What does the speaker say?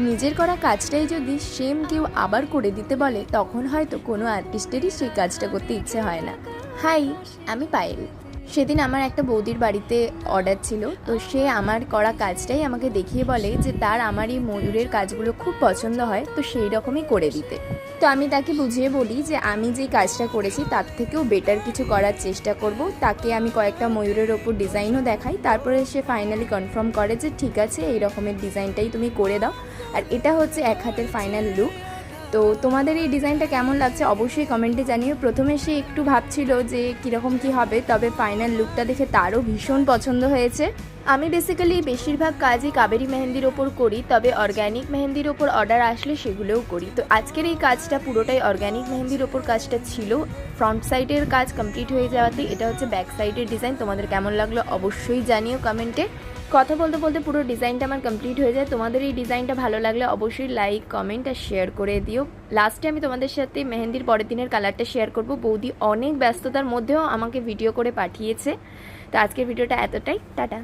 নিজের করা কাজটাই যদি সেম কেউ আবার করে দিতে বলে তখন হয়তো কোনো আর্টিস্টেরই সেই কাজটা করতে ইচ্ছে হয় না। হাই, আমি পায়েল। সেদিন আমার একটা বৌদির বাড়িতে অর্ডার ছিল, তো সে আমার করা কাজটাই আমাকে দেখিয়ে বলে যে তার আমার এই ময়ূরের কাজগুলো খুব পছন্দ হয়, তো সেই রকমই করে দিতে। তো আমি তাকে বুঝিয়ে বলি যে আমি যে কাজটা করেছি তার থেকেও বেটার কিছু করার চেষ্টা করব। তাকে আমি কয়েকটা ময়ূরের ওপর ডিজাইনও দেখাই, তারপরে সে ফাইনালি কনফার্ম করে যে ঠিক আছে, এই রকমের ডিজাইনটাই তুমি করে দাও। আর এটা হচ্ছে এক হাতের ফাইনাল লুক। তো তোমাদের এই ডিজাইনটা কেমন লাগছে অবশ্যই কমেন্টে জানিও। প্রথমে সে একটু ভাবছিল যে কীরকম কী হবে, তবে ফাইনাল লুকটা দেখে তারও ভীষণ পছন্দ হয়েছে। আমি বেসিক্যালি বেশিরভাগ কাজই কাবেরি মেহেন্দির ওপর করি, তবে অর্গ্যানিক মেহেন্দির ওপর অর্ডার আসলে সেগুলোও করি। তো আজকের এই কাজটা পুরোটাই অর্গ্যানিক মেহেন্দির ওপর কাজটা ছিল। ফ্রন্ট সাইডের কাজ কমপ্লিট হয়ে যাওয়াতে এটা হচ্ছে ব্যাক সাইডের ডিজাইন। তোমাদের কেমন লাগলো অবশ্যই জানিও কমেন্টে। কথা বলতে বলতে পুরো ডিজাইনটা আমার কমপ্লিট হয়ে যায়। তোমাদের এই ডিজাইনটা ভালো লাগলে অবশ্যই লাইক, কমেন্ট আর শেয়ার করে দিও। লাস্টে আমি তোমাদের সাথে মেহেন্দির পরের দিনের কালারটা শেয়ার করব। বৌদি অনেক ব্যস্ততার মধ্যেও আমাকে ভিডিও করে পাঠিয়েছে। তো আজকের ভিডিওটা এতটাই, টাটা।